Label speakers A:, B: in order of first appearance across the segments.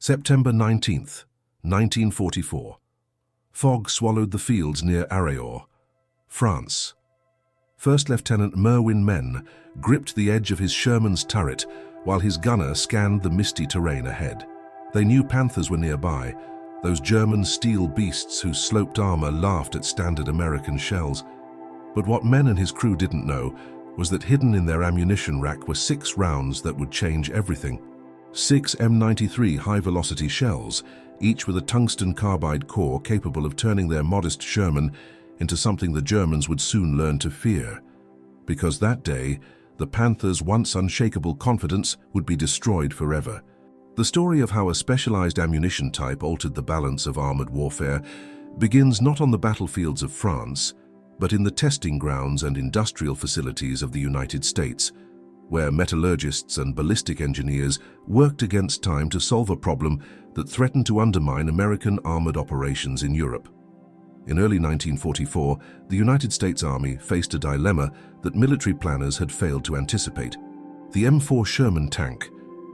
A: September 19th, 1944. Fog swallowed the fields near Arracourt, France. First Lieutenant Merwin Men gripped the edge of his Sherman's turret while his gunner scanned the misty terrain ahead. They knew Panthers were nearby, those German steel beasts whose sloped armor laughed at standard American shells. But what Men and his crew didn't know was that hidden in their ammunition rack were 6 rounds that would change everything. 6 M93 high-velocity shells, each with a tungsten carbide core capable of turning their modest Sherman into something the Germans would soon learn to fear. Because that day, the Panther's once unshakable confidence would be destroyed forever. The story of how a specialized ammunition type altered the balance of armored warfare begins not on the battlefields of France, but in the testing grounds and industrial facilities of the United States, where metallurgists and ballistic engineers worked against time to solve a problem that threatened to undermine American armored operations in Europe. In early 1944, the United States Army faced a dilemma that military planners had failed to anticipate. The M4 Sherman tank,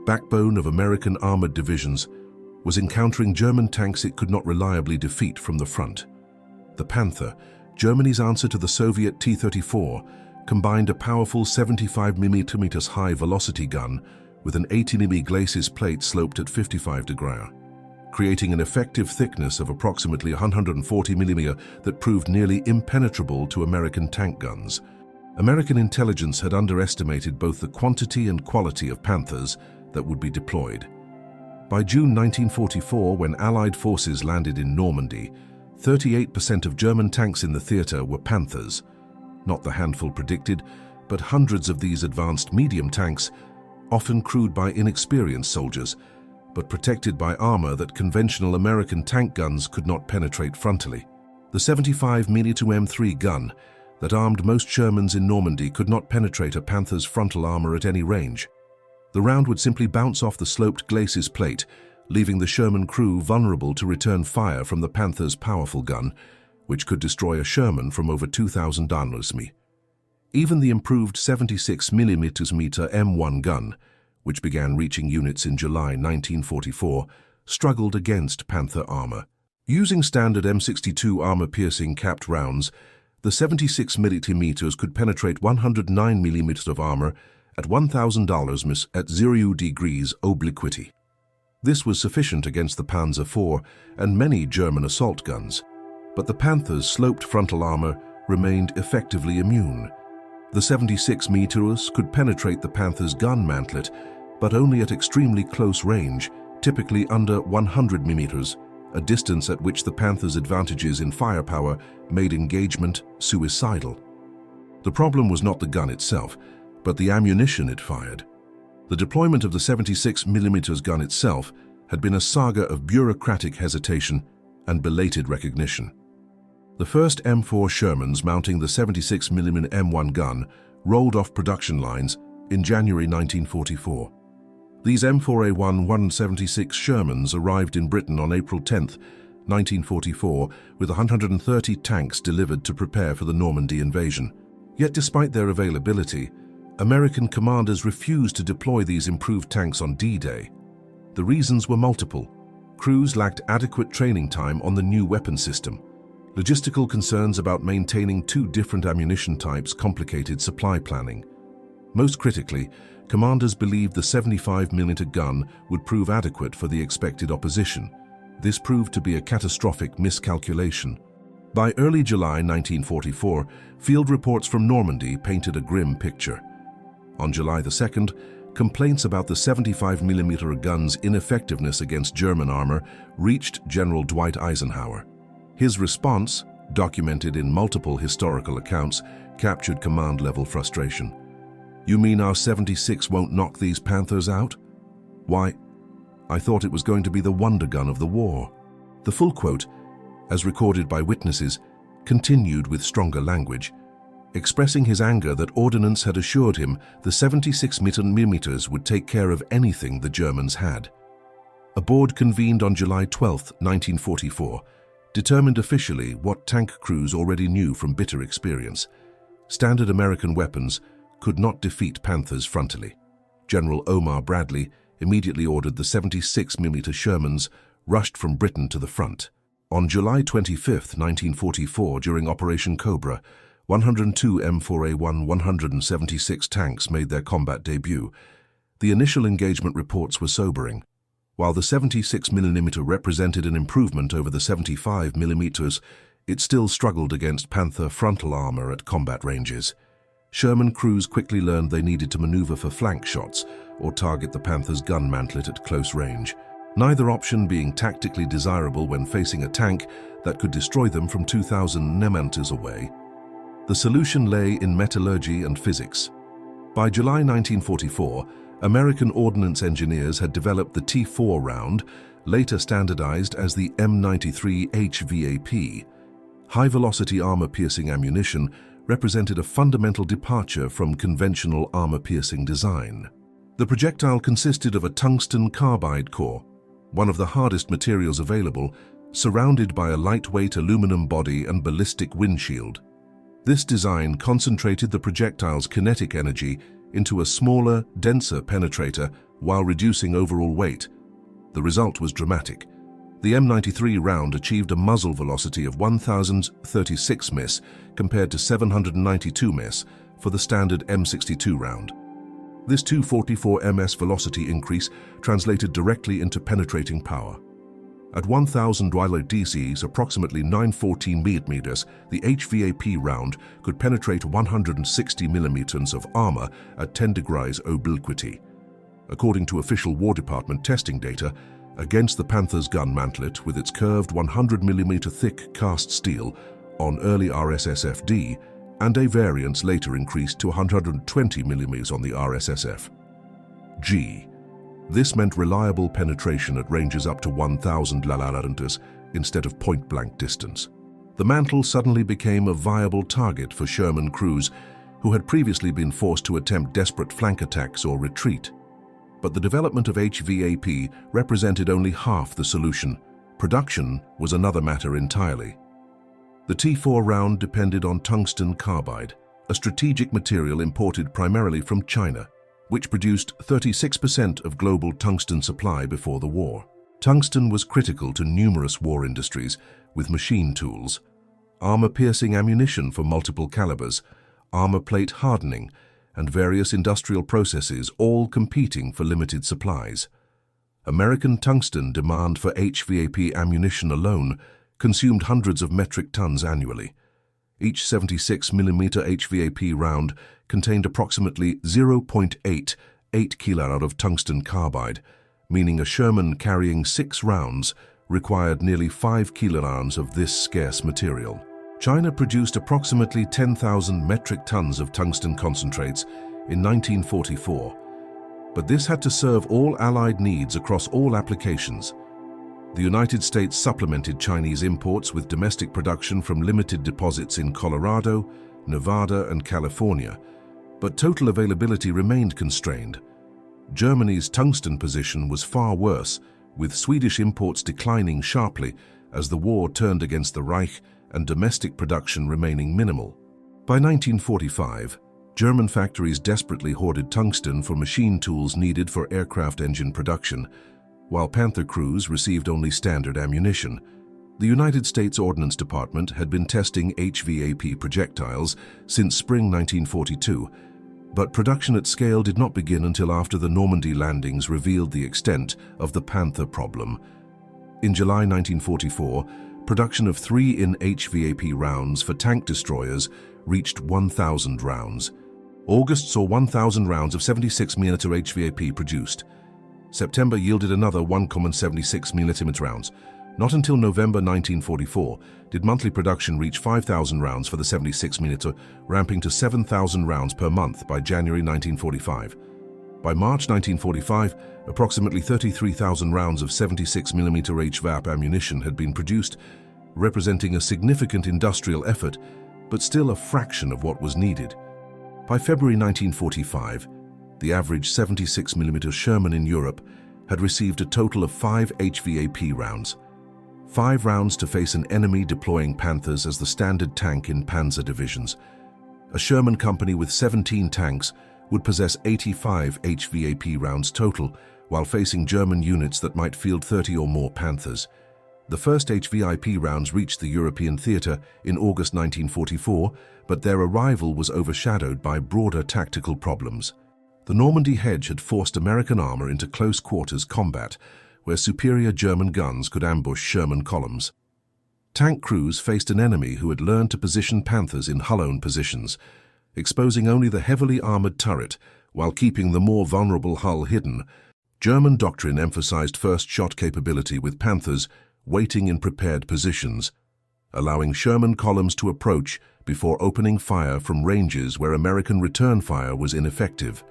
A: backbone of American armored divisions, was encountering German tanks it could not reliably defeat from the front. The Panther, Germany's answer to the Soviet T-34, combined a powerful 75mm high-velocity gun with an 80mm glacis plate sloped at 55 degrees, creating an effective thickness of approximately 140mm that proved nearly impenetrable to American tank guns. American intelligence had underestimated both the quantity and quality of Panthers that would be deployed. By June 1944, when Allied forces landed in Normandy, 38% of German tanks in the theater were Panthers. Not the handful predicted, but hundreds of these advanced medium tanks, often crewed by inexperienced soldiers, but protected by armor that conventional American tank guns could not penetrate frontally. The 75mm M3 gun that armed most Shermans in Normandy could not penetrate a Panther's frontal armor at any range. The round would simply bounce off the sloped glacis plate, leaving the Sherman crew vulnerable to return fire from the Panther's powerful gun, which could destroy a Sherman from over 2,000 km. Even the improved 76mm M1 gun, which began reaching units in July 1944, struggled against Panther armor. Using standard M62 armor-piercing capped rounds, the 76mm could penetrate 109mm of armor at 1,000 km at 0 degrees obliquity. This was sufficient against the Panzer IV and many German assault guns, but the Panther's sloped frontal armor remained effectively immune. The 76mm could penetrate the Panther's gun mantlet, but only at extremely close range, typically under 100mm, a distance at which the Panther's advantages in firepower made engagement suicidal. The problem was not the gun itself, but the ammunition it fired. The deployment of the 76mm gun itself had been a saga of bureaucratic hesitation and belated recognition. The first M4 Shermans mounting the 76mm M1 gun rolled off production lines in January 1944. These M4A1 176 Shermans arrived in Britain on April 10, 1944, with 130 tanks delivered to prepare for the Normandy invasion. Yet despite their availability, American commanders refused to deploy these improved tanks on D-Day. The reasons were multiple. Crews lacked adequate training time on the new weapon system. Logistical concerns about maintaining 2 different ammunition types complicated supply planning. Most critically, commanders believed the 75mm gun would prove adequate for the expected opposition. This proved to be a catastrophic miscalculation. By early July 1944, field reports from Normandy painted a grim picture. On July 2nd, complaints about the 75mm gun's ineffectiveness against German armor reached General Dwight Eisenhower. His response, documented in multiple historical accounts, captured command-level frustration. "You mean our 76 won't knock these Panthers out? Why, I thought it was going to be the wonder gun of the war." The full quote, as recorded by witnesses, continued with stronger language, expressing his anger that ordnance had assured him the 76mm would take care of anything the Germans had. A board convened on July 12, 1944, determined officially what tank crews already knew from bitter experience. Standard American weapons could not defeat Panthers frontally. General Omar Bradley, immediately ordered the 76mm Shermans rushed from Britain to the front. On July 25, 1944, during Operation Cobra, 102 M4A1 176 tanks made their combat debut. The initial engagement reports were sobering. While the 76mm represented an improvement over the 75mm, it still struggled against Panther frontal armor at combat ranges. Sherman crews quickly learned they needed to maneuver for flank shots or target the Panther's gun mantlet at close range, neither option being tactically desirable when facing a tank that could destroy them from 2,000 meters away. The solution lay in metallurgy and physics. By July 1944, American ordnance engineers had developed the T4 round, later standardized as the M93 HVAP. High-velocity armor-piercing ammunition represented a fundamental departure from conventional armor-piercing design. The projectile consisted of a tungsten carbide core, one of the hardest materials available, surrounded by a lightweight aluminum body and ballistic windshield. This design concentrated the projectile's kinetic energy into a smaller, denser penetrator while reducing overall weight. The result was dramatic. The M93 round achieved a muzzle velocity of 1,036 ms compared to 792 ms for the standard M62 round. This 244 ms velocity increase translated directly into penetrating power. At 1,000 DCs, approximately 914 meters, the HVAP round could penetrate 160 millimeters of armor at 10 degrees obliquity. According to official War Department testing data, against the Panther's gun mantlet with its curved 100mm thick cast steel on early RSSF-D, and a variance later increased to 120mm on the RSSF-G. This meant reliable penetration at ranges up to 1,000 kilometers instead of point-blank distance. The mantle suddenly became a viable target for Sherman crews who had previously been forced to attempt desperate flank attacks or retreat. But the development of HVAP represented only half the solution. Production was another matter entirely. The T4 round depended on tungsten carbide, a strategic material imported primarily from China, which produced 36% of global tungsten supply before the war. Tungsten was critical to numerous war industries, with machine tools, armor-piercing ammunition for multiple calibers, armor plate hardening, and various industrial processes, all competing for limited supplies. American tungsten demand for HVAP ammunition alone consumed hundreds of metric tons annually. Each 76mm HVAP round contained approximately 0.88 kilo of tungsten carbide, meaning a Sherman carrying 6 rounds required nearly 5 kilograms of this scarce material. China produced approximately 10,000 metric tons of tungsten concentrates in 1944, but this had to serve all Allied needs across all applications. The United States supplemented Chinese imports with domestic production from limited deposits in Colorado, Nevada, and California, but total availability remained constrained. Germany's tungsten position was far worse, with Swedish imports declining sharply as the war turned against the Reich and domestic production remaining minimal. By 1945, German factories desperately hoarded tungsten for machine tools needed for aircraft engine production, while Panther crews received only standard ammunition. The United States Ordnance Department had been testing HVAP projectiles since spring 1942, but production at scale did not begin until after the Normandy landings revealed the extent of the Panther problem. In July 1944, production of 3-in HVAP rounds for tank destroyers reached 1,000 rounds. August saw 1,000 rounds of 76mm HVAP produced. September yielded another 1,76mm rounds. Not until November 1944 did monthly production reach 5,000 rounds for the 76mm, ramping to 7,000 rounds per month by January 1945. By March 1945, approximately 33,000 rounds of 76mm HVAP ammunition had been produced, representing a significant industrial effort, but still a fraction of what was needed. By February 1945, the average 76mm Sherman in Europe had received a total of 5 HVAP rounds. 5 rounds to face an enemy deploying Panthers as the standard tank in Panzer divisions. A Sherman company with 17 tanks would possess 85 HVAP rounds total, while facing German units that might field 30 or more Panthers. The first HVAP rounds reached the European theatre in August 1944, but their arrival was overshadowed by broader tactical problems. The Normandy hedge had forced American armor into close-quarters combat, where superior German guns could ambush Sherman columns. Tank crews faced an enemy who had learned to position Panthers in hull-own positions, exposing only the heavily armored turret while keeping the more vulnerable hull hidden. German doctrine emphasized first-shot capability with Panthers waiting in prepared positions, allowing Sherman columns to approach before opening fire from ranges where American return fire was ineffective.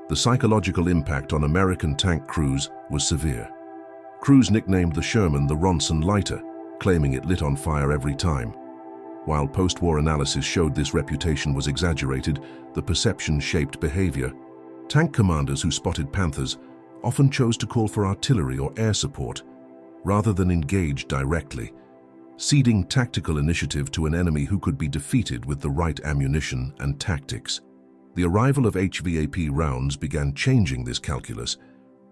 A: The psychological impact on American tank crews was severe. Crews nicknamed the Sherman the Ronson lighter, claiming it lit on fire every time. While post-war analysis showed this reputation was exaggerated, the perception shaped behavior. Tank commanders who spotted Panthers often chose to call for artillery or air support, rather than engage directly, ceding tactical initiative to an enemy who could be defeated with the right ammunition and tactics. The arrival of HVAP rounds began changing this calculus,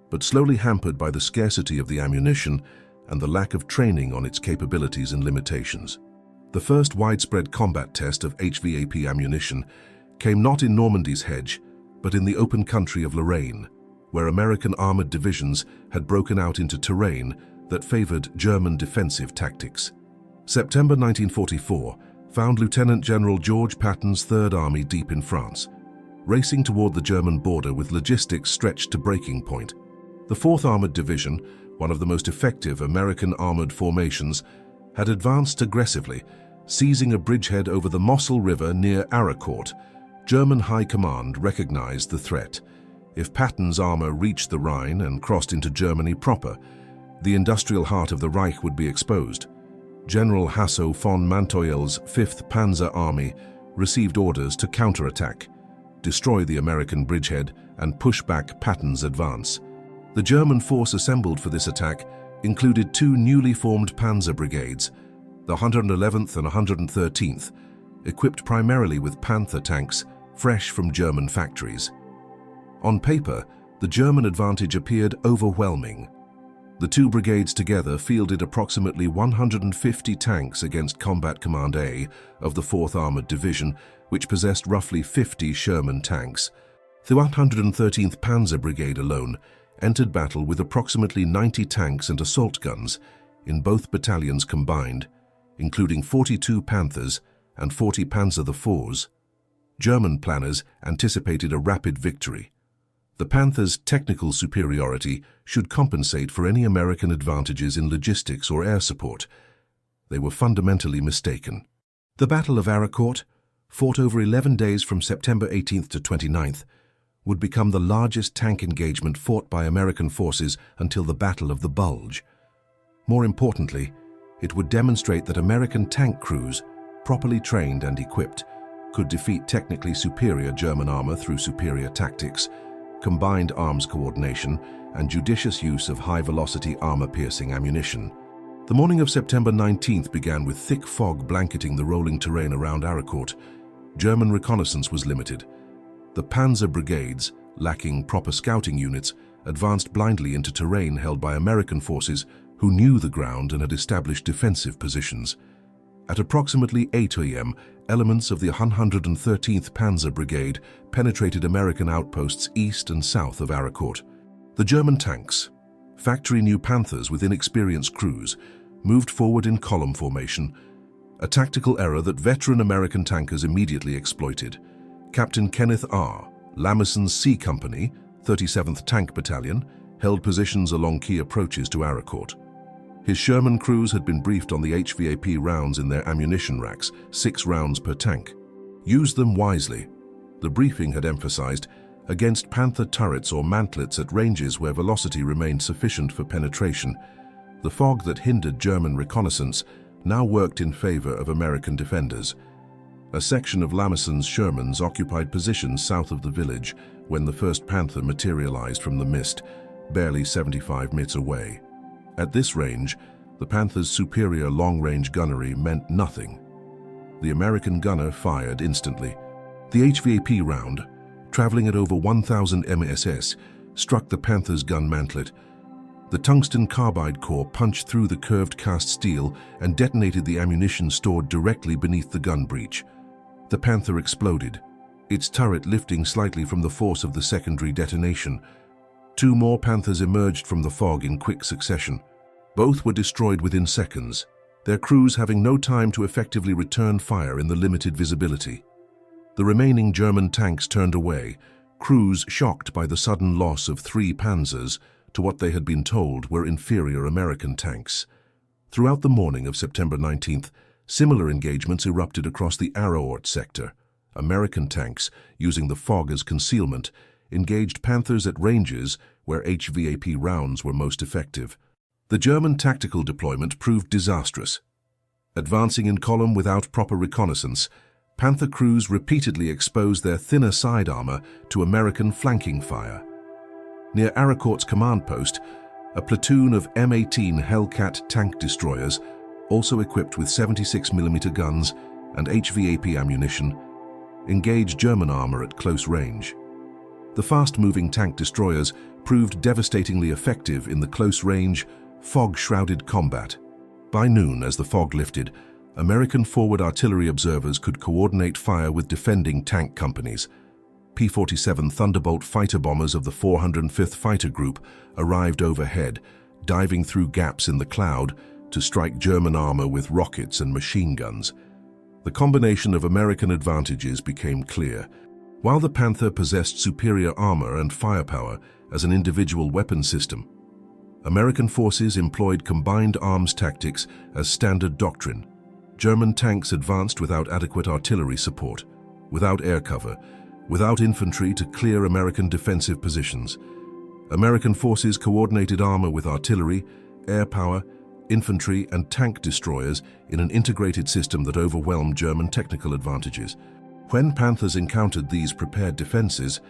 A: but slowly hampered by the scarcity of the ammunition and the lack of training on its capabilities and limitations. The first widespread combat test of HVAP ammunition came not in Normandy's hedge, but in the open country of Lorraine, where American armored divisions had broken out into terrain that favored German defensive tactics. September 1944 found Lieutenant General George Patton's Third Army deep in France, racing toward the German border with logistics stretched to breaking point. The 4th Armored Division, one of the most effective American armored formations, had advanced aggressively, seizing a bridgehead over the Moselle River near Arracourt. German High Command recognized the threat. If Patton's armor reached the Rhine and crossed into Germany proper, the industrial heart of the Reich would be exposed. General Hasso von Manteufel's 5th Panzer Army received orders to counterattack, destroy the American bridgehead, and push back Patton's advance. The German force assembled for this attack included 2 newly formed Panzer brigades, the 111th and 113th, equipped primarily with Panther tanks fresh from German factories. On paper, the German advantage appeared overwhelming. The 2 brigades together fielded approximately 150 tanks against Combat Command A of the 4th Armored Division, which possessed roughly 50 Sherman tanks. The 113th Panzer Brigade alone entered battle with approximately 90 tanks and assault guns in both battalions combined, including 42 Panthers and 40 Panzer IVs. German planners anticipated a rapid victory. The Panthers' technical superiority should compensate for any American advantages in logistics or air support. They were fundamentally mistaken. The Battle of Arracourt, fought over 11 days from September 18th to 29th, would become the largest tank engagement fought by American forces until the Battle of the Bulge. More importantly, it would demonstrate that American tank crews, properly trained and equipped, could defeat technically superior German armor through superior tactics, combined arms coordination, and judicious use of high-velocity armor-piercing ammunition. The morning of September 19th began with thick fog blanketing the rolling terrain around Arracourt. German reconnaissance was limited. The Panzer brigades, lacking proper scouting units, advanced blindly into terrain held by American forces who knew the ground and had established defensive positions. At approximately 8 a.m., elements of the 113th Panzer Brigade penetrated American outposts east and south of Arracourt. The German tanks, factory-new Panthers with inexperienced crews, moved forward in column formation, a tactical error that veteran American tankers immediately exploited. Captain Kenneth R. Lameson's C Company, 37th Tank Battalion, held positions along key approaches to Arracourt. His Sherman crews had been briefed on the HVAP rounds in their ammunition racks, 6 rounds per tank. Use them wisely. The briefing had emphasized against Panther turrets or mantlets at ranges where velocity remained sufficient for penetration. The fog that hindered German reconnaissance now worked in favor of American defenders. A section of Lameson's Shermans occupied positions south of the village when the first Panther materialized from the mist, barely 75 meters away. At this range, the Panther's superior long-range gunnery meant nothing. The American gunner fired instantly. The HVAP round, traveling at over 1,000 MSS, struck the Panther's gun mantlet. The tungsten carbide core punched through the curved cast steel and detonated the ammunition stored directly beneath the gun breech. The Panther exploded, its turret lifting slightly from the force of the secondary detonation. Two more Panthers emerged from the fog in quick succession. Both were destroyed within seconds, their crews having no time to effectively return fire in the limited visibility. The remaining German tanks turned away, crews shocked by the sudden loss of 3 Panzers to what they had been told were inferior American tanks. Throughout the morning of September 19th, similar engagements erupted across the Arracourt sector. American tanks, using the fog as concealment, engaged Panthers at ranges where HVAP rounds were most effective. The German tactical deployment proved disastrous. Advancing in column without proper reconnaissance, Panther crews repeatedly exposed their thinner side armor to American flanking fire. Near Arracourt's command post, a platoon of M18 Hellcat tank destroyers, also equipped with 76mm guns and HVAP ammunition, engaged German armor at close range. The fast-moving tank destroyers proved devastatingly effective in the close-range, fog-shrouded combat. By noon, as the fog lifted, American forward artillery observers could coordinate fire with defending tank companies. P-47 Thunderbolt fighter bombers of the 405th Fighter Group arrived overhead, diving through gaps in the cloud to strike German armor with rockets and machine guns. The combination of American advantages became clear. While the Panther possessed superior armor and firepower as an individual weapon system, American forces employed combined arms tactics as standard doctrine. German tanks advanced without adequate artillery support, without air cover, without infantry to clear American defensive positions. American forces coordinated armor with artillery, air power, infantry, and tank destroyers in an integrated system that overwhelmed German technical advantages. When Panthers encountered these prepared defenses,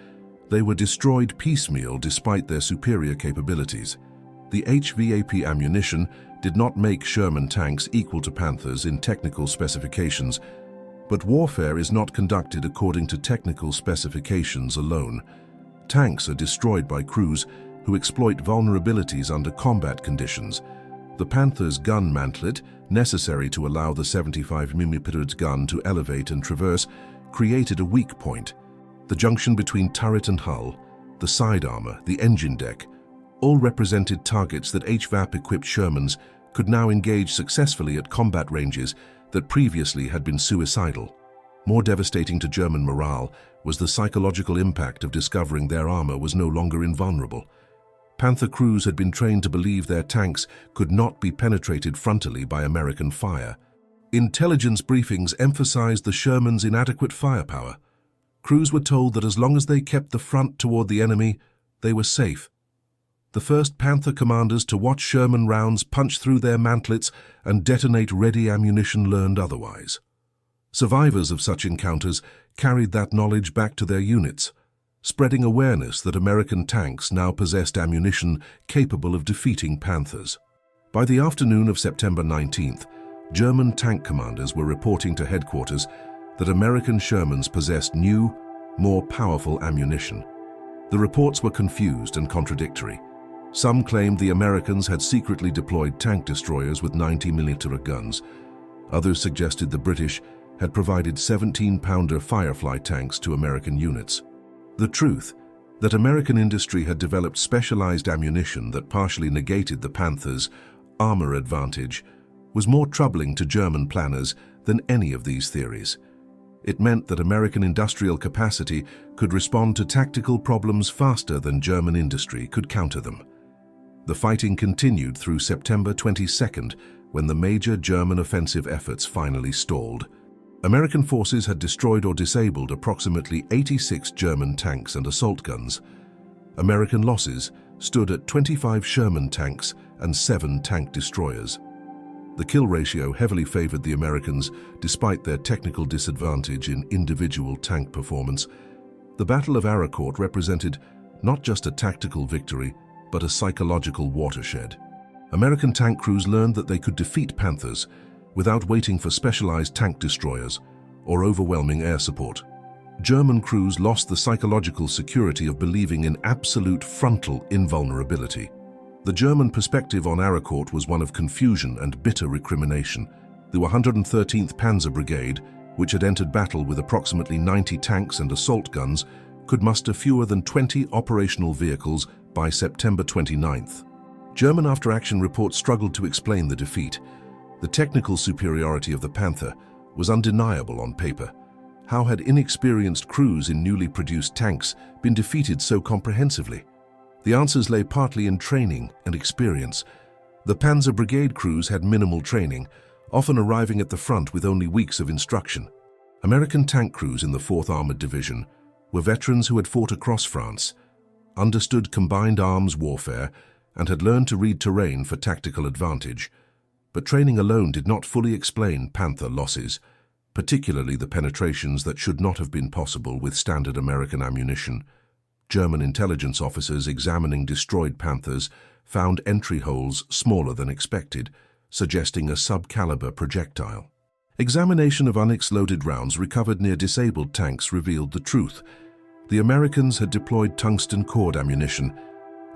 A: they were destroyed piecemeal despite their superior capabilities. The HVAP ammunition did not make Sherman tanks equal to Panthers in technical specifications, but warfare is not conducted according to technical specifications alone. Tanks are destroyed by crews who exploit vulnerabilities under combat conditions. The Panther's gun mantlet, necessary to allow the 75mm gun to elevate and traverse, created a weak point. The junction between turret and hull, the side armor, the engine deck, all represented targets that HVAP-equipped Shermans could now engage successfully at combat ranges that previously had been suicidal. More devastating to German morale was the psychological impact of discovering their armor was no longer invulnerable. Panther crews had been trained to believe their tanks could not be penetrated frontally by American fire. Intelligence briefings emphasized the Sherman's inadequate firepower. Crews were told that as long as they kept the front toward the enemy, they were safe. The first Panther commanders to watch Sherman rounds punch through their mantlets and detonate ready ammunition learned otherwise. Survivors of such encounters carried that knowledge back to their units, spreading awareness that American tanks now possessed ammunition capable of defeating Panthers. By the afternoon of September 19th, German tank commanders were reporting to headquarters that American Shermans possessed new, more powerful ammunition. The reports were confused and contradictory. Some claimed the Americans had secretly deployed tank destroyers with 90mm guns. Others suggested the British had provided 17-pounder Firefly tanks to American units. The truth, that American industry had developed specialized ammunition that partially negated the Panther's armor advantage, was more troubling to German planners than any of these theories. It meant that American industrial capacity could respond to tactical problems faster than German industry could counter them. The fighting continued through September 22nd, when the major German offensive efforts finally stalled. American forces had destroyed or disabled approximately 86 German tanks and assault guns. American losses stood at 25 Sherman tanks and 7 tank destroyers. The kill ratio heavily favored the Americans despite their technical disadvantage in individual tank performance. The Battle of Arracourt represented not just a tactical victory, but a psychological watershed. American tank crews learned that they could defeat Panthers without waiting for specialized tank destroyers or overwhelming air support. German crews lost the psychological security of believing in absolute frontal invulnerability. The German perspective on Arracourt was one of confusion and bitter recrimination. The 113th Panzer Brigade, which had entered battle with approximately 90 tanks and assault guns, could muster fewer than 20 operational vehicles by September 29th. German after-action reports struggled to explain the defeat. The technical superiority of the Panther was undeniable on paper. How had inexperienced crews in newly produced tanks been defeated so comprehensively? The answers lay partly in training and experience. The Panzer Brigade crews had minimal training, often arriving at the front with only weeks of instruction. American tank crews in the 4th Armored Division were veterans who had fought across France, understood combined arms warfare, and had learned to read terrain for tactical advantage. But training alone did not fully explain Panther losses, particularly the penetrations that should not have been possible with standard American ammunition. German intelligence officers examining destroyed Panthers found entry holes smaller than expected, suggesting a sub-caliber projectile. Examination of unexploded rounds recovered near disabled tanks revealed the truth. The Americans had deployed tungsten-core ammunition.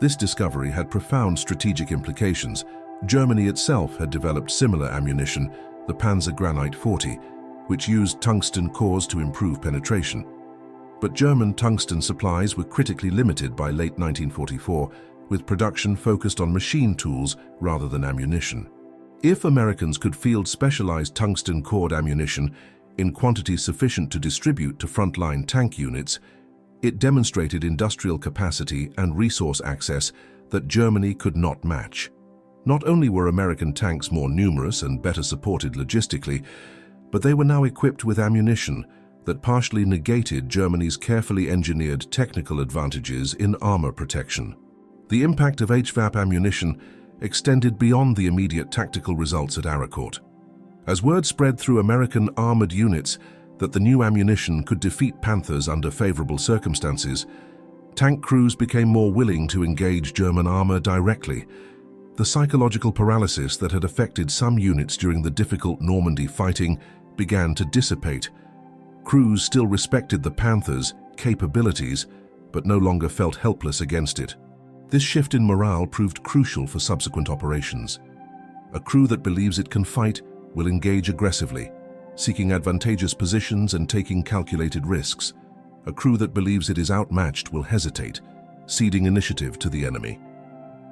A: This discovery had profound strategic implications. Germany itself had developed similar ammunition, the Panzer Granite 40, which used tungsten cores to improve penetration. But German tungsten supplies were critically limited by late 1944, with production focused on machine tools rather than ammunition. If Americans could field specialized tungsten-core ammunition in quantities sufficient to distribute to frontline tank units, it demonstrated industrial capacity and resource access that Germany could not match. Not only were American tanks more numerous and better supported logistically, but they were now equipped with ammunition that partially negated Germany's carefully engineered technical advantages in armor protection. The impact of HVAP ammunition extended beyond the immediate tactical results at Arracourt. As word spread through American armored units that the new ammunition could defeat Panthers under favorable circumstances, tank crews became more willing to engage German armor directly. The psychological paralysis that had affected some units during the difficult Normandy fighting began to dissipate. Crews still respected the Panther's capabilities, but no longer felt helpless against it. This shift in morale proved crucial for subsequent operations. A crew that believes it can fight will engage aggressively, seeking advantageous positions and taking calculated risks. A crew that believes it is outmatched will hesitate, ceding initiative to the enemy.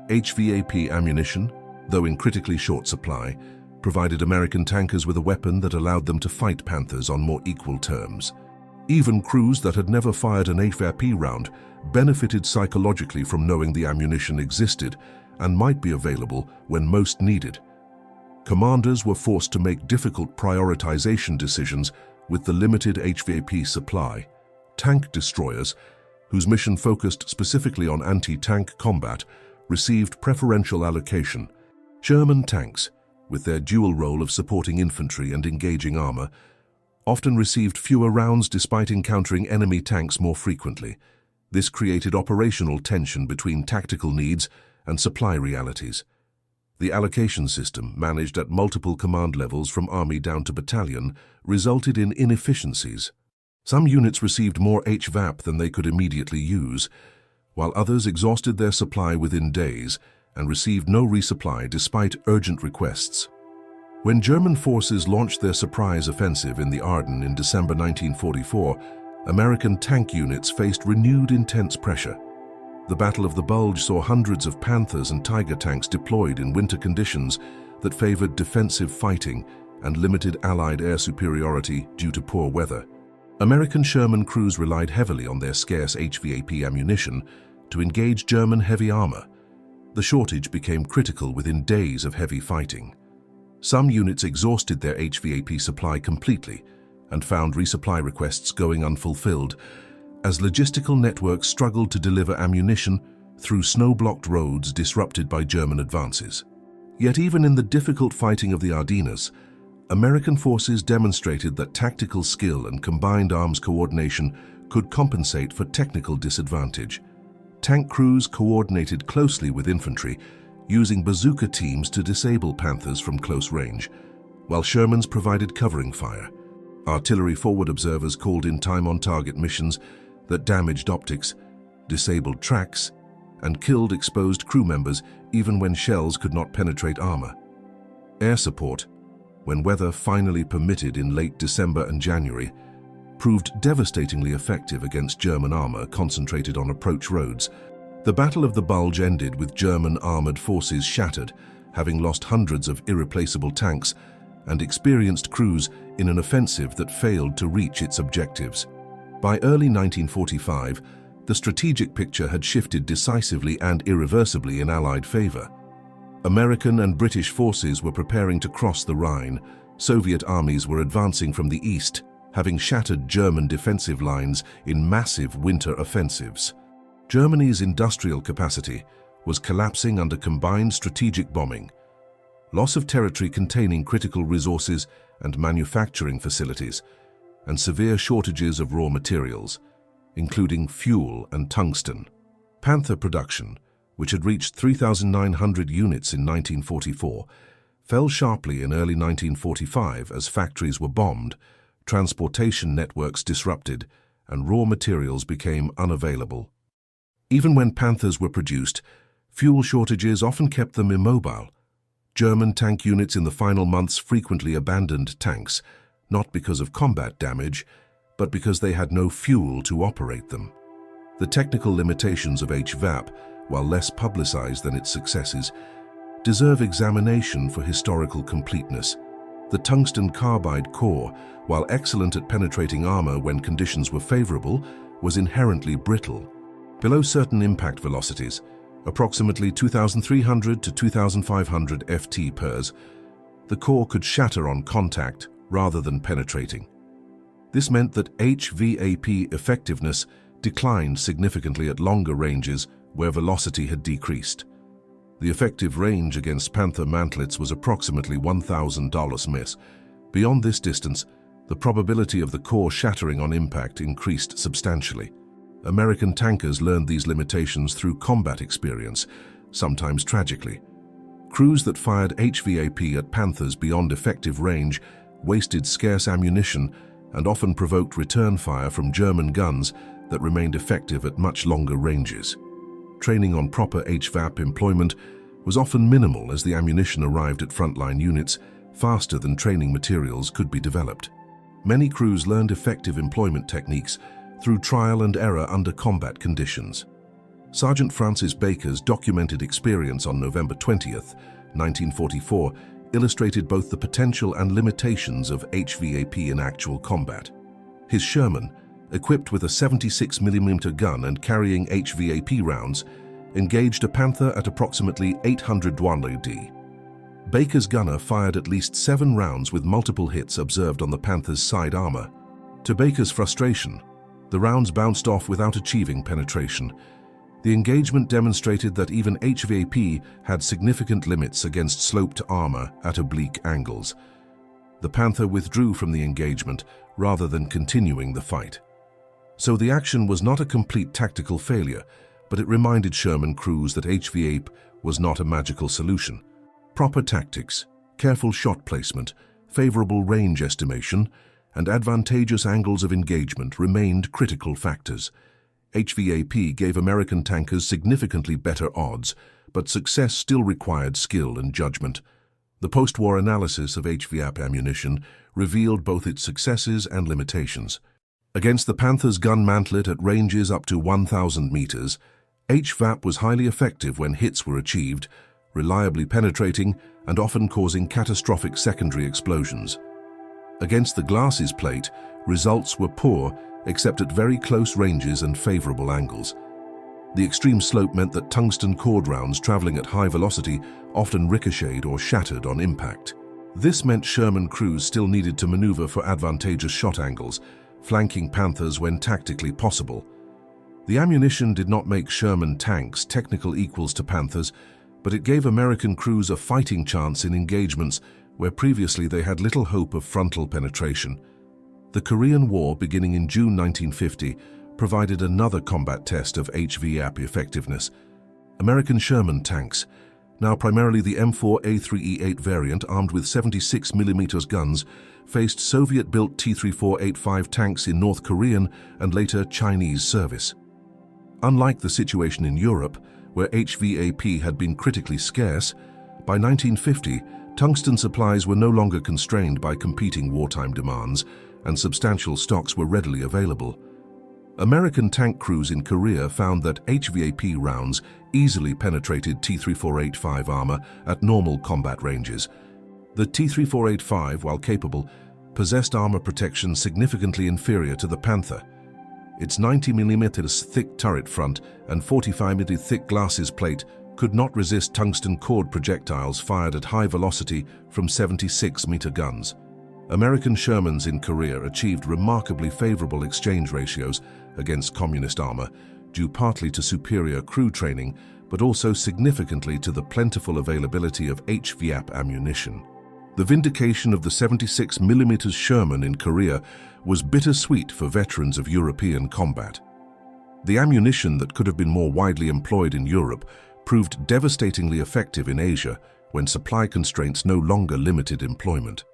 A: HVAP ammunition, though in critically short supply, provided American tankers with a weapon that allowed them to fight Panthers on more equal terms. Even crews that had never fired an HVAP round benefited psychologically from knowing the ammunition existed and might be available when most needed. Commanders were forced to make difficult prioritization decisions with the limited HVAP supply. Tank destroyers, whose mission focused specifically on anti-tank combat, received preferential allocation. Sherman tanks, with their dual role of supporting infantry and engaging armor, often received fewer rounds despite encountering enemy tanks more frequently. This created operational tension between tactical needs and supply realities. The allocation system, managed at multiple command levels from army down to battalion, resulted in inefficiencies. Some units received more HVAP than they could immediately use, while others exhausted their supply within days and received no resupply despite urgent requests. When German forces launched their surprise offensive in the Ardennes in December 1944, American tank units faced renewed intense pressure. The Battle of the Bulge saw hundreds of Panthers and Tiger tanks deployed in winter conditions that favored defensive fighting and limited Allied air superiority due to poor weather. American Sherman crews relied heavily on their scarce HVAP ammunition to engage German heavy armor. The shortage became critical within days of heavy fighting. Some units exhausted their HVAP supply completely and found resupply requests going unfulfilled as logistical networks struggled to deliver ammunition through snow-blocked roads disrupted by German advances. Yet even in the difficult fighting of the Ardennes, American forces demonstrated that tactical skill and combined arms coordination could compensate for technical disadvantage. Tank crews coordinated closely with infantry, using bazooka teams to disable Panthers from close range, while Shermans provided covering fire. Artillery forward observers called in time-on-target missions that damaged optics, disabled tracks, and killed exposed crew members even when shells could not penetrate armor. Air support, when weather finally permitted in late December and January, proved devastatingly effective against German armor concentrated on approach roads. The Battle of the Bulge ended with German armored forces shattered, having lost hundreds of irreplaceable tanks and experienced crews in an offensive that failed to reach its objectives. By early 1945, the strategic picture had shifted decisively and irreversibly in Allied favor. American and British forces were preparing to cross the Rhine. Soviet armies were advancing from the east, having shattered German defensive lines in massive winter offensives. Germany's industrial capacity was collapsing under combined strategic bombing, loss of territory containing critical resources and manufacturing facilities, and severe shortages of raw materials, including fuel and tungsten. Panther production, which had reached 3,900 units in 1944, fell sharply in early 1945 as factories were bombed, transportation networks disrupted, and raw materials became unavailable. Even when Panthers were produced, fuel shortages often kept them immobile. German tank units in the final months frequently abandoned tanks, not because of combat damage, but because they had no fuel to operate them. The technical limitations of HVAP, while less publicized than its successes, deserve examination for historical completeness. The tungsten carbide core, while excellent at penetrating armor when conditions were favorable, was inherently brittle. Below certain impact velocities, approximately 2,300 to 2,500 ft/s, the core could shatter on contact rather than penetrating. This meant that HVAP effectiveness declined significantly at longer ranges where velocity had decreased. The effective range against Panther mantlets was approximately 1,000 ms. Beyond this distance, the probability of the core shattering on impact increased substantially. American tankers learned these limitations through combat experience, sometimes tragically. Crews that fired HVAP at Panthers beyond effective range wasted scarce ammunition and often provoked return fire from German guns that remained effective at much longer ranges. Training on proper HVAP employment was often minimal as the ammunition arrived at frontline units faster than training materials could be developed. Many crews learned effective employment techniques through trial and error under combat conditions. Sergeant Francis Baker's documented experience on November 20th, 1944, illustrated both the potential and limitations of HVAP in actual combat. His Sherman, equipped with a 76mm gun and carrying HVAP rounds, engaged a Panther at approximately 800 d. Baker's gunner fired at least 7 rounds with multiple hits observed on the Panther's side armor. To Baker's frustration, the rounds bounced off without achieving penetration. The engagement demonstrated that even HVAP had significant limits against sloped armor at oblique angles. The Panther withdrew from the engagement rather than continuing the fight. So the action was not a complete tactical failure, but it reminded Sherman crews that HVAP was not a magical solution. Proper tactics, careful shot placement, favorable range estimation, and advantageous angles of engagement remained critical factors. HVAP gave American tankers significantly better odds, but success still required skill and judgment. The post-war analysis of HVAP ammunition revealed both its successes and limitations. Against the Panther's gun mantlet at ranges up to 1,000 meters, HVAP was highly effective when hits were achieved, reliably penetrating and often causing catastrophic secondary explosions. Against the Glass's plate, results were poor except at very close ranges and favorable angles. The extreme slope meant that tungsten-core rounds traveling at high velocity often ricocheted or shattered on impact. This meant Sherman crews still needed to maneuver for advantageous shot angles, flanking Panthers when tactically possible. The ammunition did not make Sherman tanks technical equals to Panthers, but it gave American crews a fighting chance in engagements where previously they had little hope of frontal penetration. The Korean War, beginning in June 1950, provided another combat test of HVAP effectiveness. American Sherman tanks, now primarily the M4A3E8 variant armed with 76mm guns, faced Soviet-built T-3485 tanks in North Korean and later Chinese service. Unlike the situation in Europe, where HVAP had been critically scarce, by 1950, tungsten supplies were no longer constrained by competing wartime demands, and substantial stocks were readily available. American tank crews in Korea found that HVAP rounds easily penetrated T-3485 armor at normal combat ranges. The T-3485, while capable, possessed armor protection significantly inferior to the Panther. Its 90mm thick turret front and 45mm thick glasses plate could not resist tungsten-core projectiles fired at high velocity from 76mm guns. American Shermans in Korea achieved remarkably favorable exchange ratios against communist armor, due partly to superior crew training, but also significantly to the plentiful availability of HVAP ammunition. The vindication of the 76mm Sherman in Korea was bittersweet for veterans of European combat. The ammunition that could have been more widely employed in Europe proved devastatingly effective in Asia when supply constraints no longer limited employment.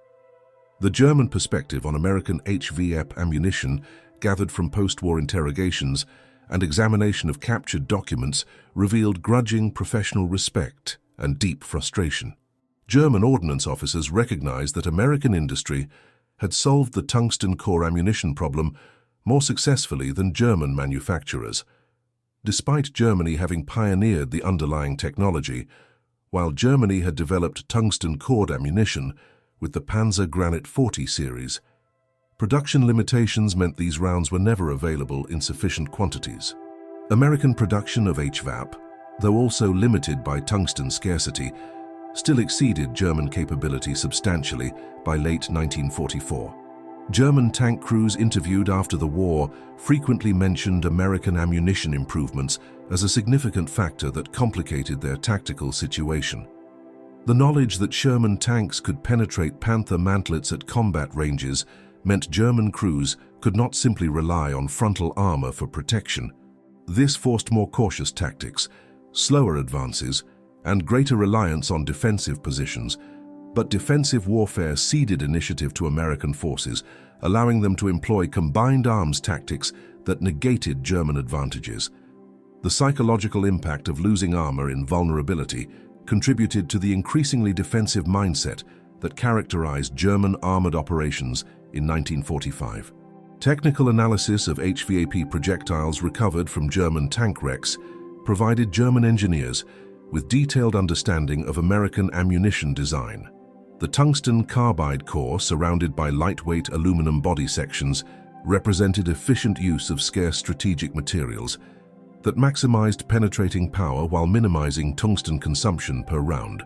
A: The German perspective on American HVAP ammunition, gathered from post-war interrogations and examination of captured documents, revealed grudging professional respect and deep frustration. German ordnance officers recognized that American industry had solved the tungsten-core ammunition problem more successfully than German manufacturers. Despite Germany having pioneered the underlying technology, while Germany had developed tungsten-cored ammunition with the Panzer Granit 40 series, production limitations meant these rounds were never available in sufficient quantities. American production of HVAP, though also limited by tungsten scarcity, still exceeded German capability substantially by late 1944. German tank crews interviewed after the war frequently mentioned American ammunition improvements as a significant factor that complicated their tactical situation. The knowledge that Sherman tanks could penetrate Panther mantlets at combat ranges meant German crews could not simply rely on frontal armor for protection. This forced more cautious tactics, slower advances, and greater reliance on defensive positions, but defensive warfare ceded initiative to American forces, allowing them to employ combined arms tactics that negated German advantages. The psychological impact of losing armor in vulnerability contributed to the increasingly defensive mindset that characterized German armored operations in 1945. Technical analysis of HVAP projectiles recovered from German tank wrecks provided German engineers with detailed understanding of American ammunition design. The tungsten carbide core, surrounded by lightweight aluminum body sections, represented efficient use of scarce strategic materials that maximized penetrating power while minimizing tungsten consumption per round.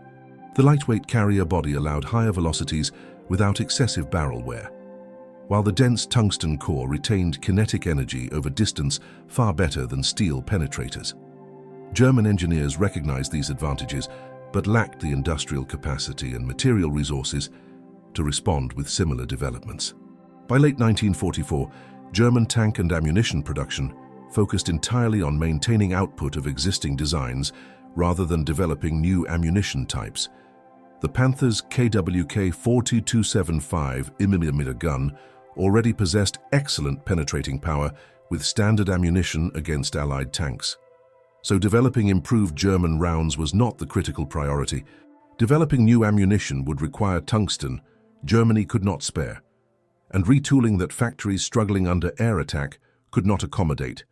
A: The lightweight carrier body allowed higher velocities without excessive barrel wear, while the dense tungsten core retained kinetic energy over distance far better than steel penetrators. German engineers recognized these advantages, but lacked the industrial capacity and material resources to respond with similar developments. By late 1944, German tank and ammunition production focused entirely on maintaining output of existing designs rather than developing new ammunition types. The Panther's KWK 42275 mm gun already possessed excellent penetrating power with standard ammunition against Allied tanks. So developing improved German rounds was not the critical priority. Developing new ammunition would require tungsten Germany could not spare, and retooling that factories struggling under air attack could not accommodate.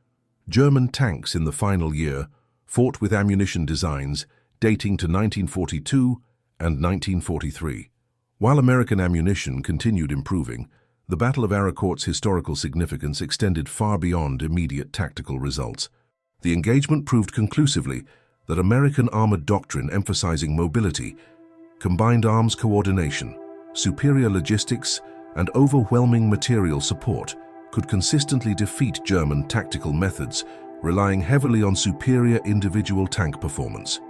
A: German tanks in the final year fought with ammunition designs dating to 1942 and 1943. While American ammunition continued improving, the Battle of Arracourt's historical significance extended far beyond immediate tactical results. The engagement proved conclusively that American armored doctrine emphasizing mobility, combined arms coordination, superior logistics, and overwhelming material support could consistently defeat German tactical methods, relying heavily on superior individual tank performance.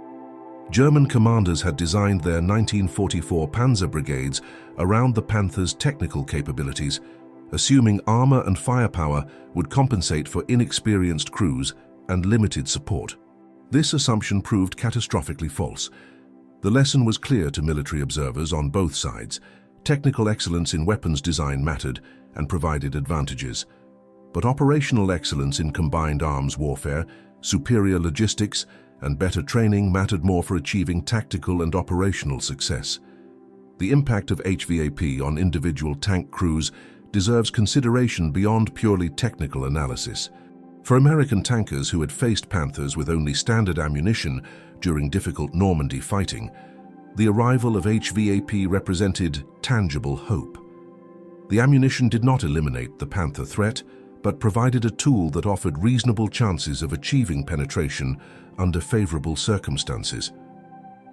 A: German commanders had designed their 1944 Panzer brigades around the Panther's technical capabilities, assuming armor and firepower would compensate for inexperienced crews and limited support. This assumption proved catastrophically false. The lesson was clear to military observers on both sides. Technical excellence in weapons design mattered and provided advantages, but operational excellence in combined arms warfare, superior logistics, and better training mattered more for achieving tactical and operational success. The impact of HVAP on individual tank crews deserves consideration beyond purely technical analysis. For American tankers who had faced Panthers with only standard ammunition during difficult Normandy fighting, the arrival of HVAP represented tangible hope. The ammunition did not eliminate the Panther threat, but provided a tool that offered reasonable chances of achieving penetration under favorable circumstances.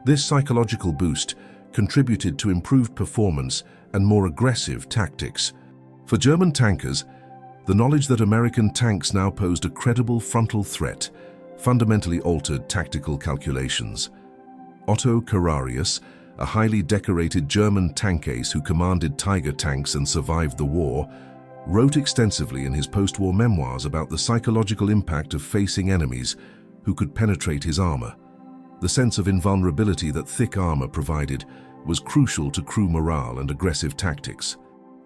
A: This psychological boost contributed to improved performance and more aggressive tactics. For German tankers, the knowledge that American tanks now posed a credible frontal threat fundamentally altered tactical calculations. Otto Carrarius, a highly decorated German tank ace who commanded Tiger tanks and survived the war, wrote extensively in his post-war memoirs about the psychological impact of facing enemies who could penetrate his armor. The sense of invulnerability that thick armor provided was crucial to crew morale and aggressive tactics.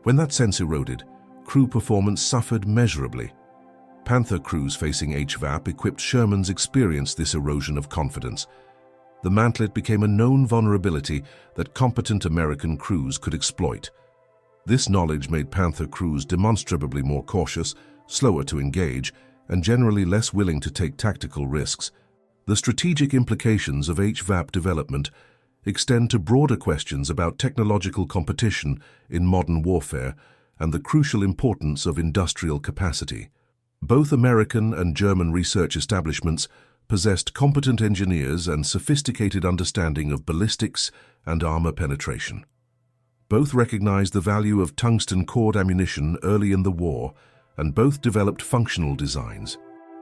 A: When that sense eroded, crew performance suffered measurably. Panther crews facing HVAP-equipped Shermans experienced this erosion of confidence. The mantlet became a known vulnerability that competent American crews could exploit. This knowledge made Panther crews demonstrably more cautious, slower to engage, and generally less willing to take tactical risks. The strategic implications of HVAP development extend to broader questions about technological competition in modern warfare and the crucial importance of industrial capacity. Both American and German research establishments possessed competent engineers and sophisticated understanding of ballistics and armor penetration. Both recognized the value of tungsten-core ammunition early in the war, and both developed functional designs.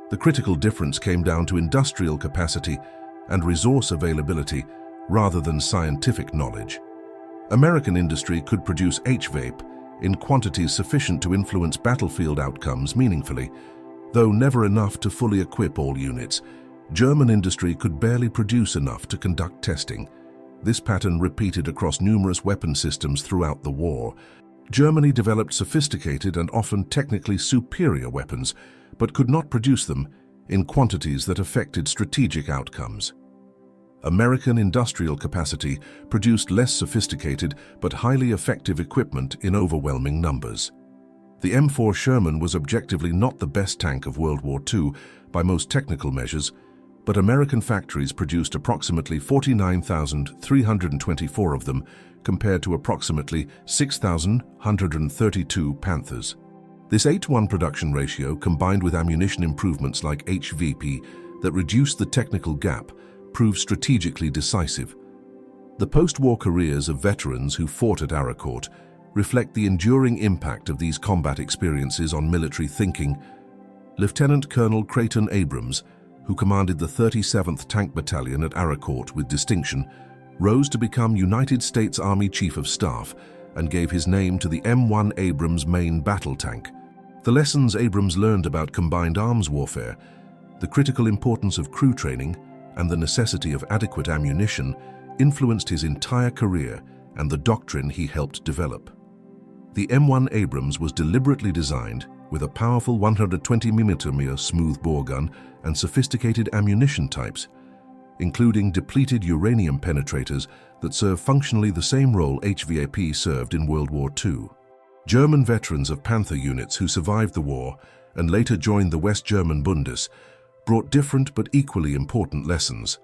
A: The critical difference came down to industrial capacity and resource availability rather than scientific knowledge. American industry could produce HVAP in quantities sufficient to influence battlefield outcomes meaningfully, though never enough to fully equip all units. German industry could barely produce enough to conduct testing. This pattern repeated across numerous weapon systems throughout the war. Germany developed sophisticated and often technically superior weapons, but could not produce them in quantities that affected strategic outcomes. American industrial capacity produced less sophisticated but highly effective equipment in overwhelming numbers. The M4 Sherman was objectively not the best tank of World War II by most technical measures, but American factories produced approximately 49,324 of them compared to approximately 6,132 Panthers. This 8-to-1 production ratio, combined with ammunition improvements like HVAP that reduced the technical gap, proved strategically decisive. The post-war careers of veterans who fought at Arracourt reflect the enduring impact of these combat experiences on military thinking. Lieutenant Colonel Creighton Abrams, who commanded the 37th Tank Battalion at Arracourt with distinction, rose to become United States Army Chief of Staff and gave his name to the M1 Abrams main battle tank. The lessons Abrams learned about combined arms warfare, the critical importance of crew training, and the necessity of adequate ammunition influenced his entire career and the doctrine he helped develop. The M1 Abrams was deliberately designed with a powerful 120mm smoothbore gun and sophisticated ammunition types, including depleted uranium penetrators that serve functionally the same role HVAP served in World War II. German veterans of Panther units who survived the war and later joined the West German Bundes brought different but equally important lessons.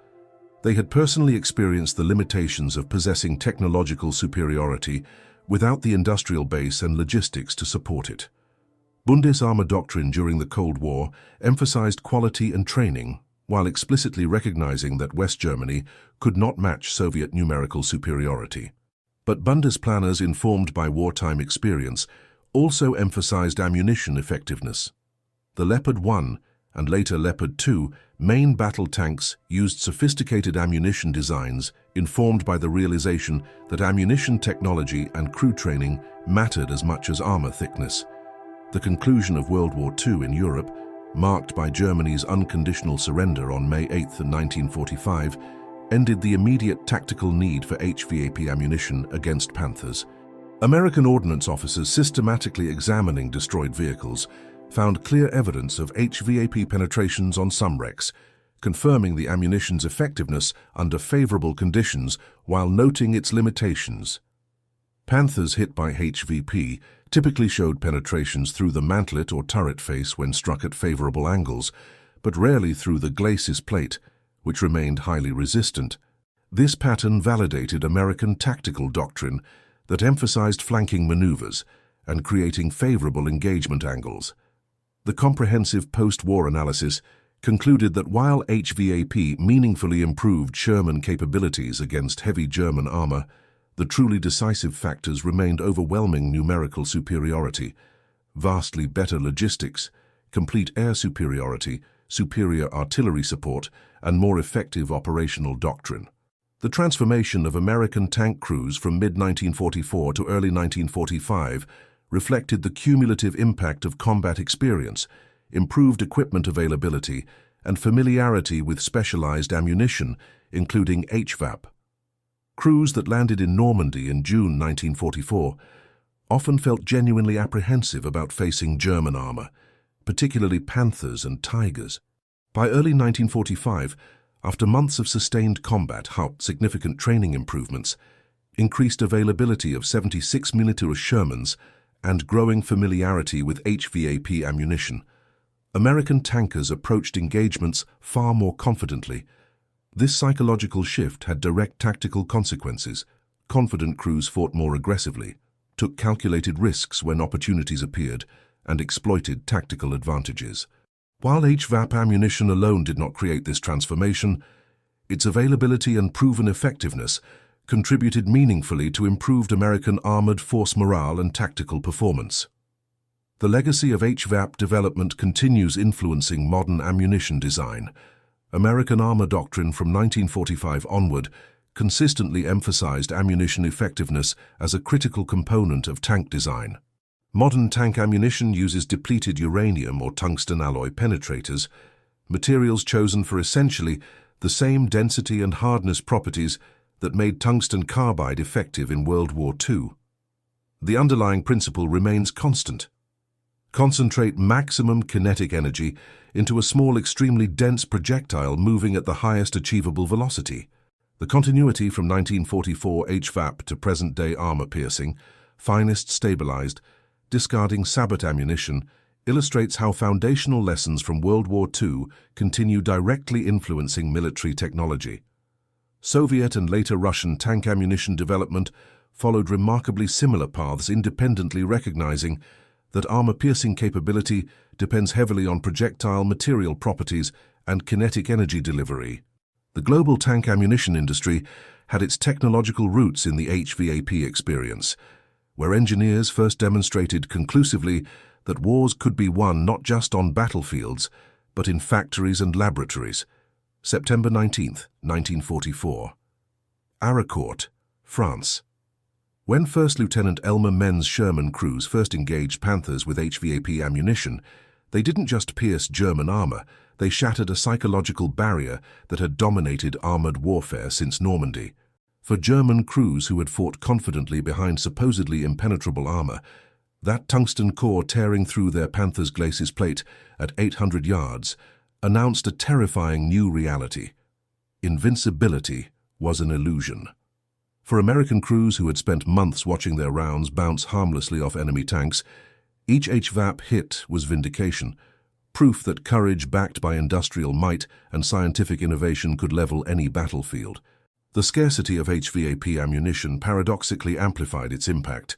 A: They had personally experienced the limitations of possessing technological superiority without the industrial base and logistics to support it. Bundes armor doctrine during the Cold War emphasized quality and training, while explicitly recognizing that West Germany could not match Soviet numerical superiority. But Bundes planners informed by wartime experience also emphasized ammunition effectiveness. The Leopard 1 and later Leopard 2 main battle tanks used sophisticated ammunition designs informed by the realization that ammunition technology and crew training mattered as much as armor thickness. The conclusion of World War II in Europe, marked by Germany's unconditional surrender on May 8, 1945, ended the immediate tactical need for HVAP ammunition against Panthers. American ordnance officers systematically examining destroyed vehicles found clear evidence of HVAP penetrations on some wrecks, confirming the ammunition's effectiveness under favorable conditions while noting its limitations. Panthers hit by HVP typically showed penetrations through the mantlet or turret face when struck at favorable angles, but rarely through the glacis plate, which remained highly resistant. This pattern validated American tactical doctrine that emphasized flanking maneuvers and creating favorable engagement angles. The comprehensive post-war analysis concluded that while HVAP meaningfully improved Sherman capabilities against heavy German armor, the truly decisive factors remained overwhelming numerical superiority, vastly better logistics, complete air superiority, superior artillery support, and more effective operational doctrine. The transformation of American tank crews from mid-1944 to early 1945 reflected the cumulative impact of combat experience, improved equipment availability, and familiarity with specialized ammunition, including HVAP. Crews that landed in Normandy in June 1944 often felt genuinely apprehensive about facing German armor, particularly Panthers and Tigers. By early 1945, after months of sustained combat helped significant training improvements, increased availability of 76mm Shermans, and growing familiarity with HVAP ammunition, American tankers approached engagements far more confidently. This psychological shift had direct tactical consequences. Confident crews fought more aggressively, took calculated risks when opportunities appeared, and exploited tactical advantages. While HVAP ammunition alone did not create this transformation, its availability and proven effectiveness contributed meaningfully to improved American armored force morale and tactical performance. The legacy of HVAP development continues influencing modern ammunition design. American armor doctrine from 1945 onward consistently emphasized ammunition effectiveness as a critical component of tank design. Modern tank ammunition uses depleted uranium or tungsten alloy penetrators, materials chosen for essentially the same density and hardness properties that made tungsten carbide effective in World War II. The underlying principle remains constant. Concentrate maximum kinetic energy into a small, extremely dense projectile moving at the highest achievable velocity. The continuity from 1944 HVAP to present-day armor-piercing, finest stabilized, discarding sabot ammunition, illustrates how foundational lessons from World War II continue directly influencing military technology. Soviet and later Russian tank ammunition development followed remarkably similar paths, independently recognizing that armor-piercing capability depends heavily on projectile material properties and kinetic energy delivery. The global tank ammunition industry had its technological roots in the HVAP experience, where engineers first demonstrated conclusively that wars could be won not just on battlefields, but in factories and laboratories. September 19, 1944. Arracourt, France. When First Lieutenant Elmer Men's Sherman crews first engaged Panthers with HVAP ammunition, they didn't just pierce German armor, they shattered a psychological barrier that had dominated armored warfare since Normandy. For German crews who had fought confidently behind supposedly impenetrable armor, that tungsten core tearing through their Panther's glacis plate at 800 yards announced a terrifying new reality. Invincibility was an illusion. For American crews who had spent months watching their rounds bounce harmlessly off enemy tanks, each HVAP hit was vindication, proof that courage backed by industrial might and scientific innovation could level any battlefield. The scarcity of HVAP ammunition paradoxically amplified its impact.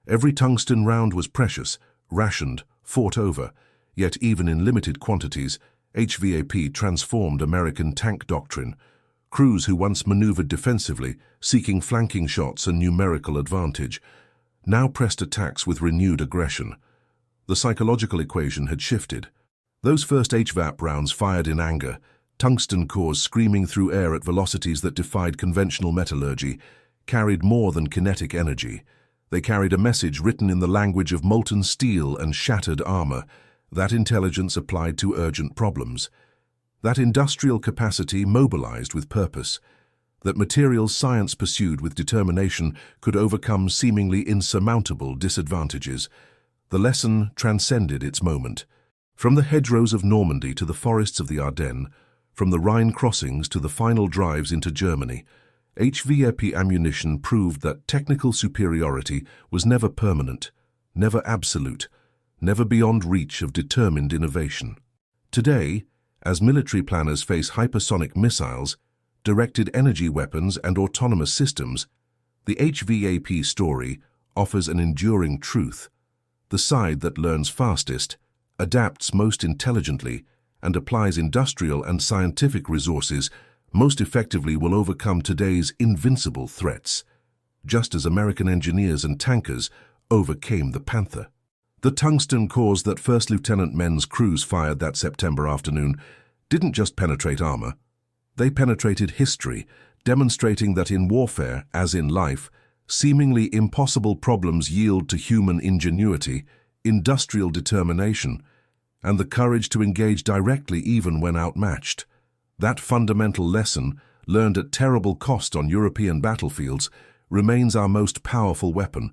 A: Every tungsten round was precious, rationed, fought over, yet even in limited quantities, HVAP transformed American tank doctrine. Crews who once maneuvered defensively, seeking flanking shots and numerical advantage, now pressed attacks with renewed aggression. The psychological equation had shifted. Those first HVAP rounds fired in anger, tungsten cores screaming through air at velocities that defied conventional metallurgy, carried more than kinetic energy. They carried a message written in the language of molten steel and shattered armor, that intelligence applied to urgent problems. That industrial capacity mobilized with purpose. that material science pursued with determination could overcome seemingly insurmountable disadvantages. The lesson transcended its moment. From the hedgerows of Normandy to the forests of the Ardennes, from the Rhine crossings to the final drives into Germany, HVAP ammunition proved that technical superiority was never permanent, never absolute, never beyond reach of determined innovation. Today, as military planners face hypersonic missiles, directed energy weapons and autonomous systems, the HVAP story offers an enduring truth. The side that learns fastest, adapts most intelligently, and applies industrial and scientific resources most effectively will overcome today's invincible threats, just as American engineers and tankers overcame the Panther. The tungsten cores that First Lieutenant men's crews fired that September afternoon didn't just penetrate armor. They penetrated history, demonstrating that in warfare, as in life, seemingly impossible problems yield to human ingenuity, industrial determination, and the courage to engage directly even when outmatched. That fundamental lesson, learned at terrible cost on European battlefields, remains our most powerful weapon,